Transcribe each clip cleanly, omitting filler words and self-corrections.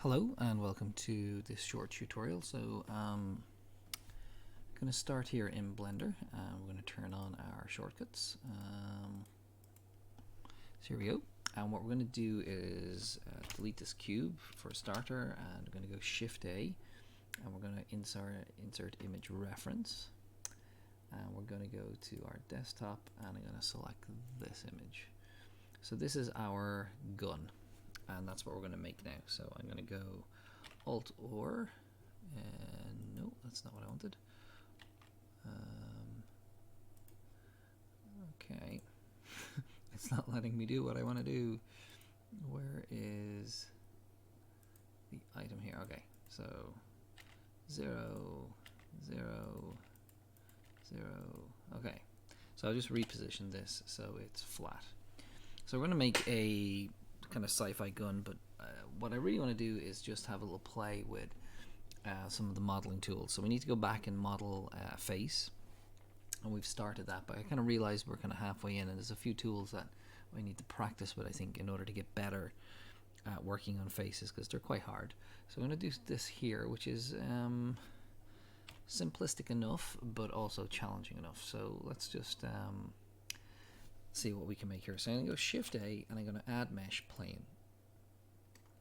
Hello and welcome to this short tutorial. So I'm going to start here in Blender. We're going to turn on our shortcuts. So here we go. And what we're going to do is delete this cube for a starter, and we're going to go Shift A, and we're going to insert image reference. And we're going to go to our desktop, and I'm going to select this image. So this is our gun, and that's what we're going to make now. So I'm going to go Alt or, and no, that's not what I wanted. Okay, it's not letting me do what I want to do. Where is the item here? Okay, so 0, 0, 0. Okay, so I'll just reposition this so it's flat. So we're going to make a kind of sci-fi gun, but what I really want to do is just have a little play with some of the modeling tools. So we need to go back and model face, and we've started that, but I kind of realized we're kind of halfway in, and there's a few tools that we need to practice with, I think, in order to get better at working on faces, because they're quite hard. So I'm going to do this here, which is simplistic enough but also challenging enough. So let's just see what we can make here. So I'm going to go Shift A, and I'm going to add mesh plane.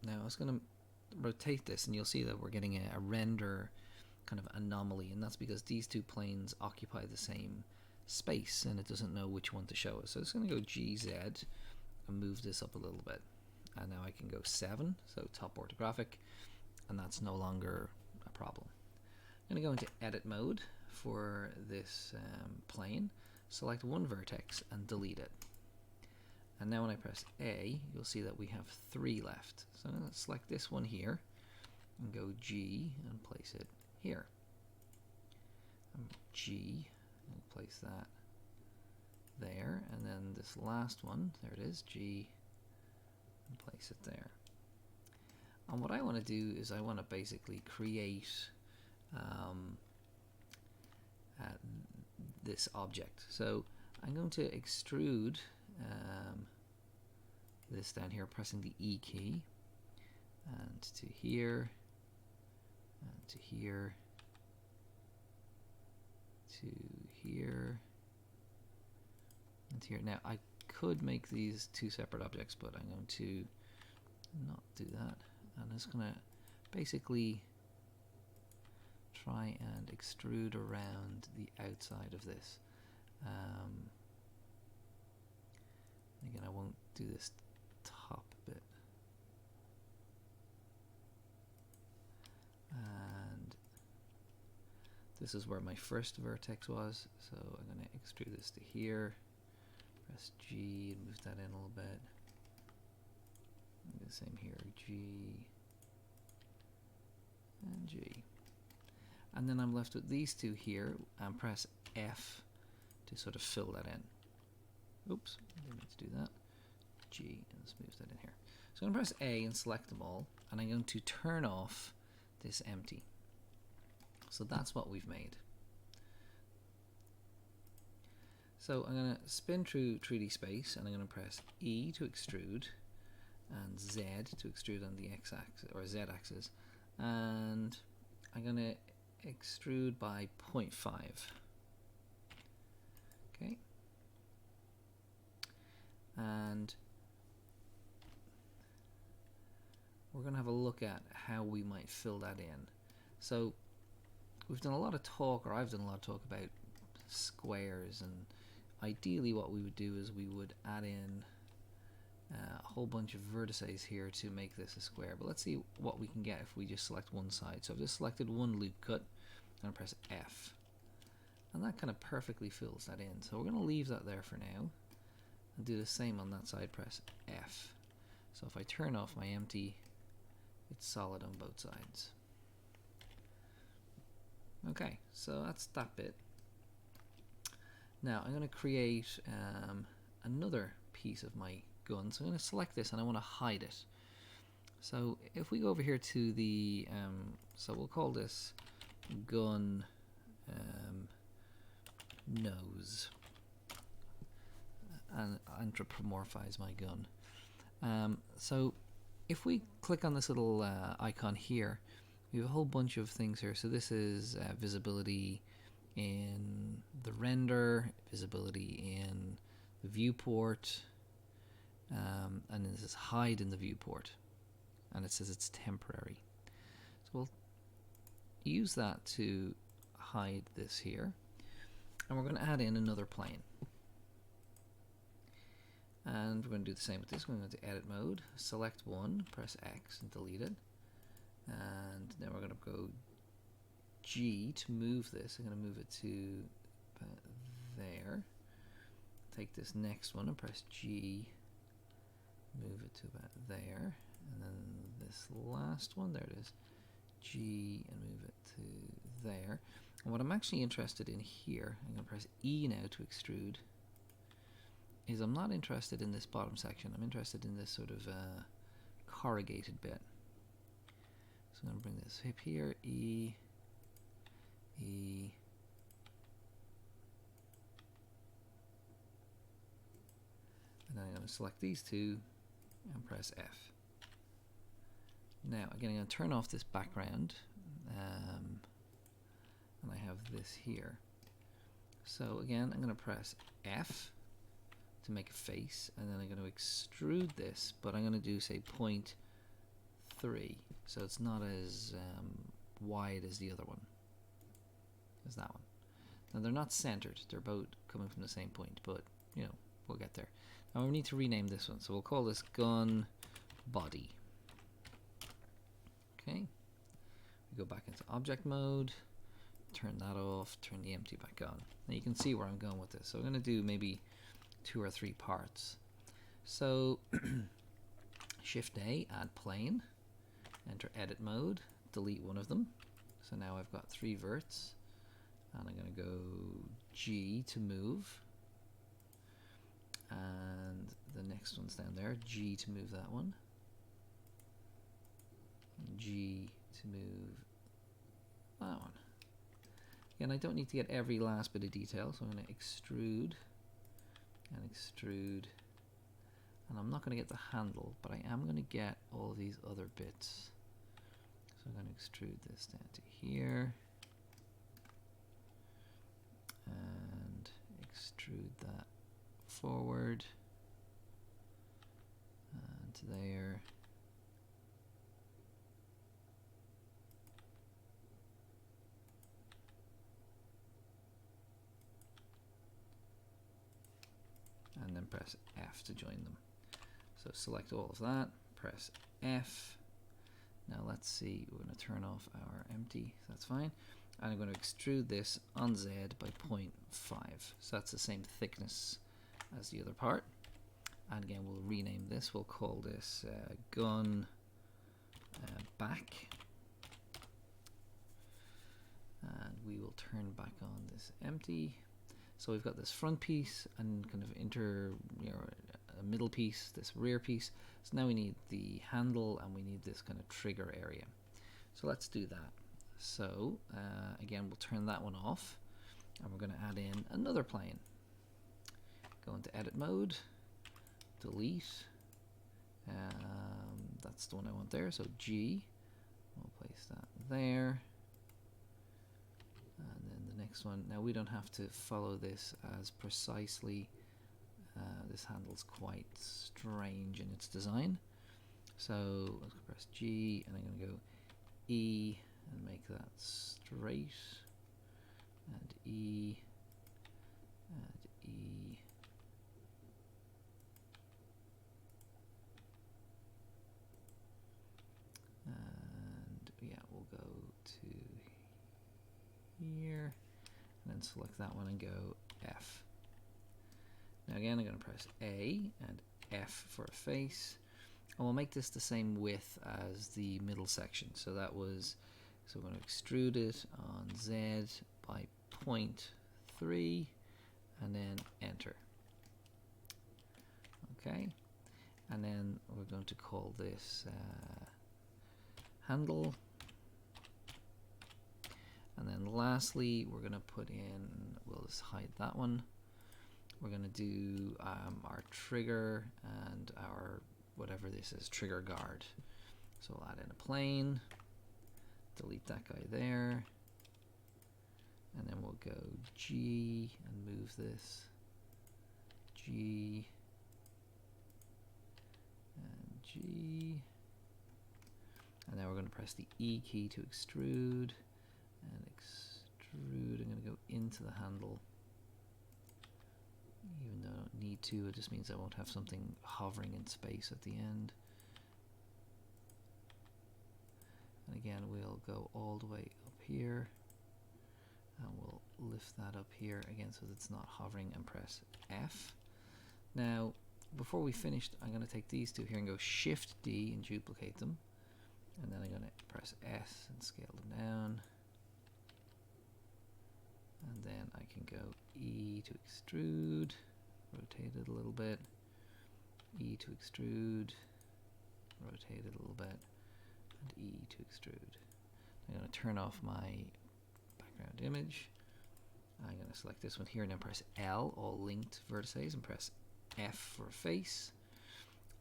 Now I was going to rotate this, and you'll see that we're getting a render kind of anomaly, and that's because these two planes occupy the same space and it doesn't know which one to show us. So it's going to go GZ and move this up a little bit, and now I can go 7, so top orthographic, and that's no longer a problem. I'm going to go into edit mode for this plane, select one vertex and delete it. And now when I press A, you'll see that we have 3 left. So I'm going to select this one here and go G and place it here. And G, and place that there. And then this last one, there it is, G, and place it there. And what I want to do is I want to basically create this object. So I'm going to extrude this down here, pressing the E key, and to here, and to here, to here, and to here. Now I could make these 2 separate objects, but I'm going to not do that. I'm just going to basically try and extrude around the outside of this. Again, I won't do this top bit. And this is where my first vertex was, so I'm going to extrude this to here, press G and move that in a little bit. Do the same here, G and G. And then I'm left with these 2 here, and press F to sort of fill that in. Oops, I didn't need to do that. G, and let's move that in here. So I'm going to press A and select them all, and I'm going to turn off this empty. So that's what we've made. So I'm going to spin through 3D space, and I'm going to press E to extrude, and Z to extrude on the X-axis or Z-axis, and I'm going to extrude by 0.5. Okay. And we're going to have a look at how we might fill that in. So we've done a lot of talk, or I've done a lot of talk about squares, and ideally what we would do is we would add in a whole bunch of vertices here to make this a square. But let's see what we can get if we just select one side. So I've just selected one loop cut, and I press F, and that kind of perfectly fills that in. So we're going to leave that there for now and do the same on that side, press F. So if I turn off my empty, it's solid on both sides. Okay, so that's that bit. Now I'm going to create another piece of my gun. So I'm going to select this, and I want to hide it. So if we go over here to the, so we'll call this gun nose, and anthropomorphize my gun. So if we click on this little icon here, we have a whole bunch of things here. So this is visibility in the render, visibility in the viewport, and this is hide in the viewport, and it says it's temporary. So we'll use that to hide this here, and we're going to add in another plane. And we're going to do the same with this. We're going to go to edit mode, select one, press X and delete it. And then we're going to go G to move this. I'm going to move it to about there. Take this next one and press G, move it to about there. And then this last one, there it is, G, and move it to there. And what I'm actually interested in here, I'm going to press E now to extrude, is I'm not interested in this bottom section. I'm interested in this sort of corrugated bit. So I'm going to bring this hip here, E, E, and then I'm going to select these two and press F. Now again, I'm going to turn off this background, and I have this here. So again, I'm going to press F to make a face, and then I'm going to extrude this, but I'm going to do, say, 0.3, so it's not as wide as the other one, as that one. Now they're not centered, they're both coming from the same point, but you know, we'll get there. Now we need to rename this one, so we'll call this gun body. Okay, we go back into object mode, turn that off, turn the empty back on. Now you can see where I'm going with this. So I'm going to do maybe 2 or 3 parts. So Shift A, add plane, enter edit mode, delete one of them. So now I've got 3 verts, and I'm going to go G to move, and the next one's down there, G to move that one, G to move that one. Again, I don't need to get every last bit of detail, so I'm going to extrude and extrude, and I'm not going to get the handle, but I am going to get all these other bits. So I'm going to extrude this down to here and extrude that forward and to there. And then press F to join them. So select all of that, press F. Now let's see, we're going to turn off our empty, so that's fine. And I'm going to extrude this on Z by 0.5. So that's the same thickness as the other part. And again, we'll rename this, we'll call this gun back. And we will turn back on this empty. So we've got this front piece and kind of a middle piece, this rear piece. So now we need the handle and we need this kind of trigger area. So let's do that. So again, we'll turn that one off, and we're going to add in another plane. Go into edit mode, delete. That's the one I want there. So G, we'll place that there. And then the next one, now we don't have to follow this as precisely. This handle's quite strange in its design. So let's press G, and I'm going to go E and make that straight, and E, and E, and yeah, we'll go to here, and then select that one and go F. Now again, I'm going to press A and F for a face, and we'll make this the same width as the middle section. So that was, so we're going to extrude it on Z by 0.3, and then enter. Okay, and then we're going to call this handle. And then lastly, we're going to put in, we'll just hide that one. We're going to do our trigger and our whatever this is, trigger guard. So I'll add in a plane, delete that guy there, and then we'll go G and move this, G, and G, and now we're going to press the E key to extrude, and extrude, I'm going to go into the handle, even though I don't need to, it just means I won't have something hovering in space at the end. And again, we'll go all the way up here, and we'll lift that up here again so that it's not hovering, and press F. Now, before we finish, I'm going to take these two here and go Shift D and duplicate them, and then I'm going to press S and scale them down, and then I can go E to extrude, rotate it a little bit, E to extrude, rotate it a little bit, and E to extrude. I'm going to turn off my background image. I'm going to select this one here and then press L, all linked vertices, and press F for face.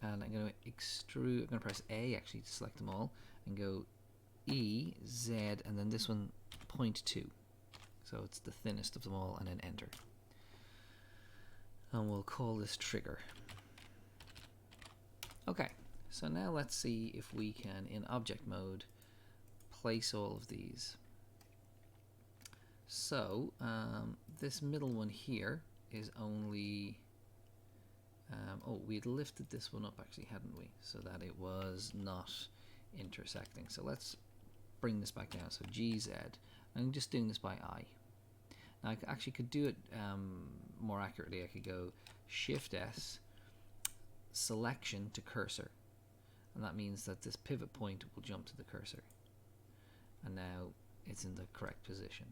And I'm going to extrude, I'm going to press A actually to select them all, and go E, Z, and then this one 0.2. So it's the thinnest of them all, and then enter. And we'll call this trigger. Okay, so now let's see if we can, in object mode, place all of these. So this middle one here is only, oh, we'd lifted this one up actually, hadn't we? So that it was not intersecting. So let's bring this back down. So GZ, I'm just doing this by eye. Now I actually could do it more accurately. I could go Shift S, selection to cursor, and that means that this pivot point will jump to the cursor, and now it's in the correct position.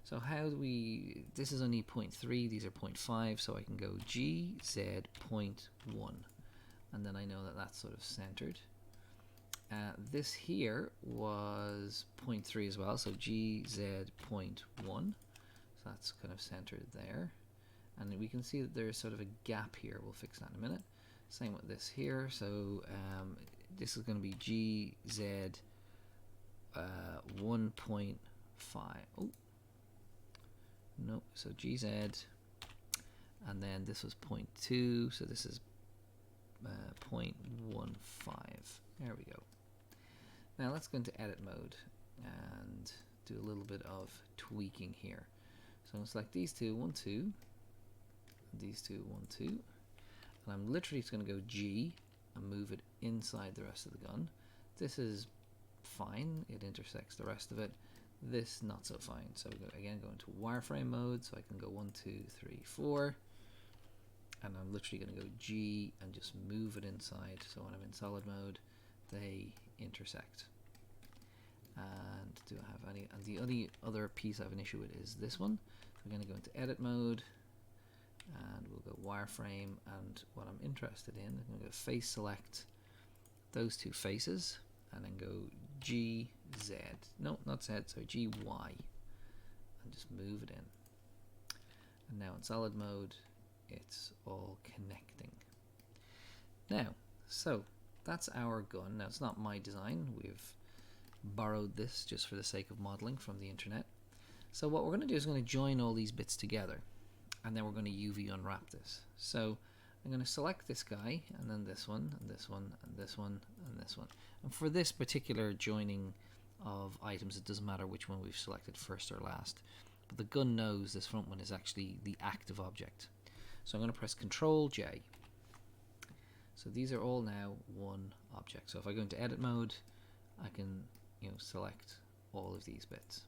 So how do we, this is only 0.3, these are 0.5, so I can go G, Z, 0.1, and then I know that that's sort of centered. This here was 0.3 as well, so G, Z, 0.1, so that's kind of centered there. And we can see that there's sort of a gap here, we'll fix that in a minute. Same with this here, so this is going to be G, Z, 1.5, oh, no, so GZ, and then this was 0.2, so this is 0.15. There we go. Now let's go into edit mode and do a little bit of tweaking here. So I'm going to select these two, 1, 2, these two, 1, 2, and I'm literally just going to go G and move it inside the rest of the gun. This is fine, it intersects the rest of it. This not so fine. So again, go into wireframe mode, so I can go 1, 2, 3, 4, and I'm literally going to go G and just move it inside. So when I'm in solid mode, they intersect. And do I have any? And the only other piece I have an issue with is this one. So I'm going to go into edit mode, and we'll go wireframe. And what I'm interested in, I'm going to go face select those two faces, and then go G, Z, no, not Z, so G, Y, and just move it in. And now in solid mode, it's all connecting. Now, so that's our gun. Now it's not my design, we've borrowed this just for the sake of modeling from the internet. So what we're going to do is going to join all these bits together, and then we're going to UV unwrap this. So I'm going to select this guy, and then this one, and this one, and this one, and this one. And for this particular joining of items, it doesn't matter which one we've selected first or last. But the gun knows this front one is actually the active object. So I'm going to press Control J. So these are all now one object. So if I go into edit mode, I can, select all of these bits.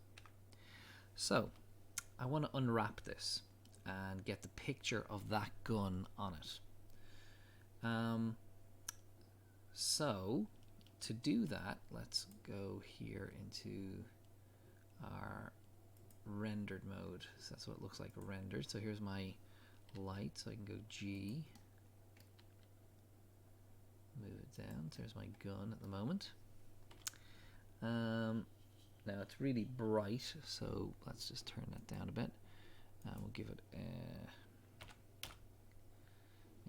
So I want to unwrap this and get the picture of that gun on it. So to do that, let's go here into our rendered mode. So that's what it looks like rendered. So here's my light, so I can go G, move it down. So there's my gun at the moment. Now it's really bright, so let's just turn that down a bit. We'll give it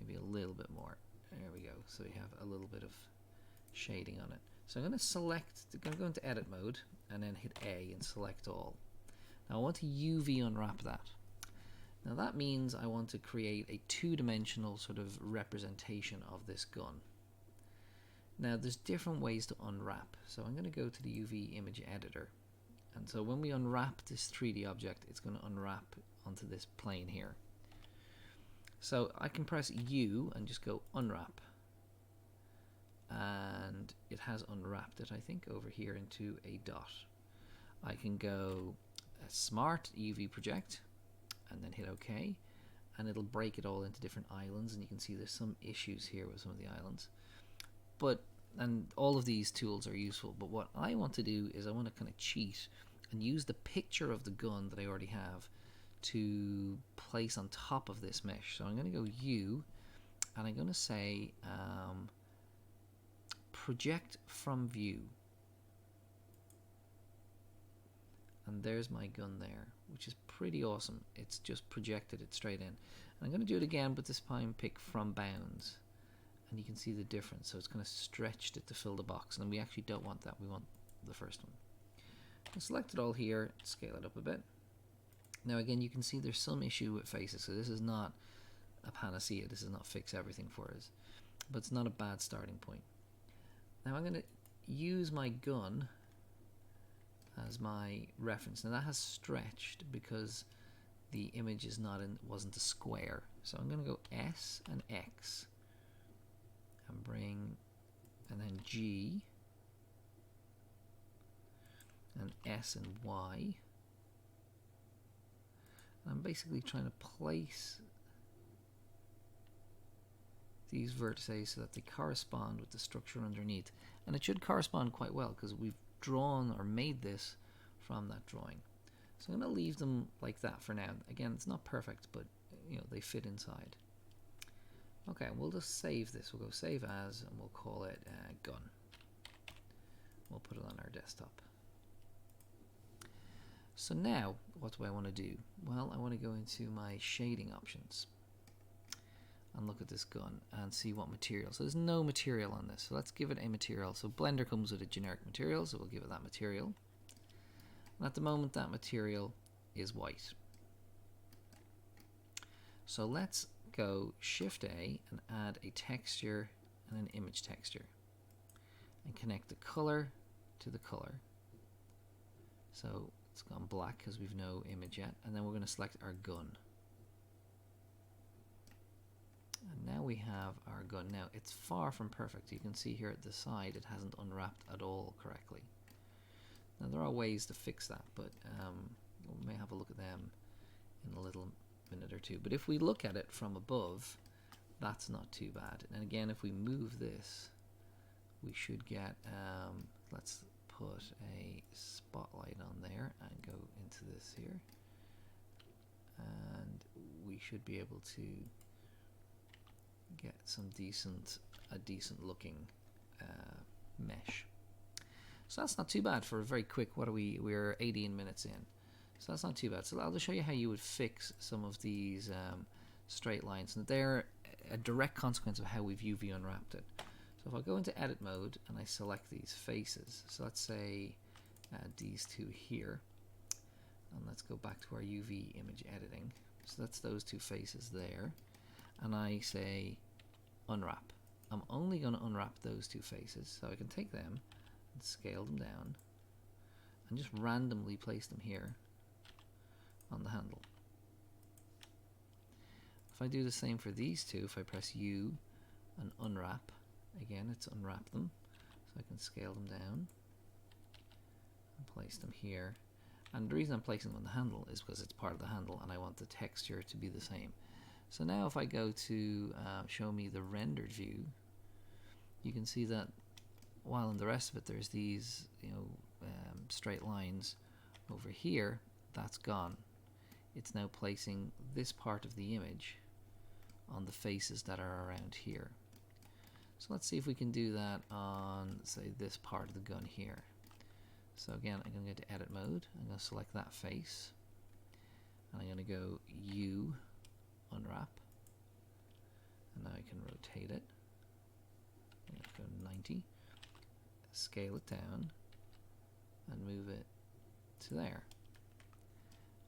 maybe a little bit more. There we go. So we have a little bit of shading on it. So I'm going to select, I'm going to go into edit mode and then hit A and select all. Now I want to UV unwrap that. Now that means I want to create a two-dimensional sort of representation of this gun. Now there's different ways to unwrap. So I'm going to go to the UV image editor. And so when we unwrap this 3D object, it's going to unwrap onto this plane here. So I can press U and just go unwrap. And it has unwrapped it, I think, over here into a dot. I can go smart UV project and then hit OK, and it'll break it all into different islands, and you can see there's some issues here with some of the islands. And all of these tools are useful, but what I want to do is I want to kind of cheat and use the picture of the gun that I already have to place on top of this mesh. So I'm going to go U, and I'm going to say project from view. And there's my gun there, which is pretty awesome. It's just projected it straight in. And I'm going to do it again, but this time pick from bounds. And you can see the difference. So it's kind of stretched it to fill the box. And we actually don't want that. We want the first one. I'll select it all here, scale it up a bit. Now again, you can see there's some issue with faces. So this is not a panacea. This does not fix everything for us. But it's not a bad starting point. Now I'm going to use my gun as my reference. Now that has stretched because the image is not wasn't a square. So I'm going to go S and X and bring, and then G and S and Y. And I'm basically trying to place these vertices so that they correspond with the structure underneath, and it should correspond quite well because we've drawn or made this from that drawing. So I'm going to leave them like that for now. Again, it's not perfect, but you know, they fit inside. Okay, we'll just save this. We'll go save as, and we'll call it gun. We'll put it on our desktop. So now, what do I want to do? Well, I want to go into my shading options and look at this gun and see what material. So there's no material on this, so let's give it a material. So Blender comes with a generic material, so we'll give it that material. And at the moment that material is white. So let's go Shift A and add a texture and an image texture and connect the color to the color. So it's gone black because we've no image yet, and then we're going to select our gun. And now we have our gun. Now it's far from perfect. You can see here at the side it hasn't unwrapped at all correctly. Now there are ways to fix that, but we may have a look at them in a little minute or two. But if we look at it from above, that's not too bad. And again, if we move this, we should get, let's put a spotlight on there and go into this here. And we should be able to get some a decent looking mesh. So that's not too bad for a very quick, we're 18 minutes in. So that's not too bad. So I'll just show you how you would fix some of these straight lines. And they're a direct consequence of how we've UV unwrapped it. So if I go into edit mode and I select these faces, so let's say these two here, and let's go back to our UV image editing. So that's those two faces there. And I say unwrap. I'm only going to unwrap those two faces, so I can take them and scale them down and just randomly place them here on the handle. If I do the same for these two, if I press U and unwrap, again it's unwrap them, so I can scale them down and place them here. And the reason I'm placing them on the handle is because it's part of the handle and I want the texture to be the same. So now if I go to show me the rendered view, you can see that while in the rest of it there's these straight lines over here, that's gone. It's now placing this part of the image on the faces that are around here. So let's see if we can do that on, say, this part of the gun here. So again, I'm going to go to edit mode. I'm going to select that face. And I'm going to go U, unwrap. And now I can rotate it. let's go 90, scale it down, and move it to there.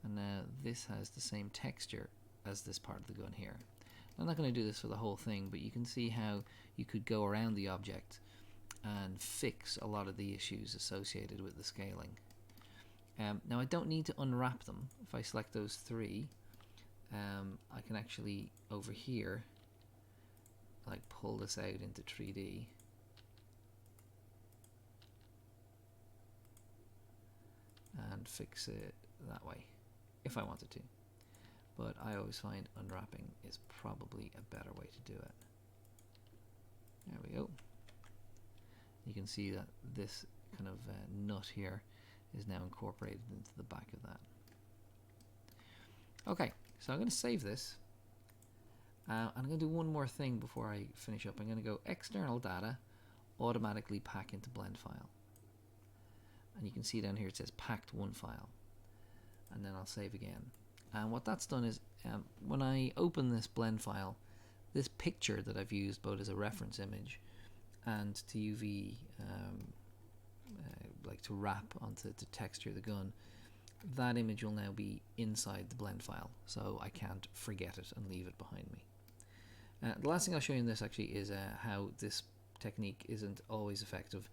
And now this has the same texture as this part of the gun here. I'm not going to do this for the whole thing, but you can see how you could go around the object and fix a lot of the issues associated with the scaling. Now I don't need to unwrap them. If I select those three, I can actually over here like pull this out into 3D and fix it that way if I wanted to, but I always find unwrapping is probably a better way to do it. There we go. You can see that this kind of nut here is now incorporated into the back of that. Okay, so I'm going to save this. I'm going to do one more thing before I finish up. I'm going to go external data, automatically pack into blend file. And you can see down here it says packed one file. And then I'll save again. And what that's done is when I open this blend file, this picture that I've used both as a reference image and to UV, like to wrap onto the texture of the gun, that image will now be inside the blend file, so I can't forget it and leave it behind me. The last thing I'll show you in this actually is how this technique isn't always effective,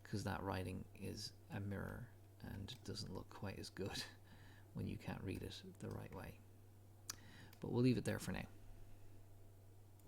because that writing is a mirror and doesn't look quite as good when you can't read it the right way. But we'll leave it there for now.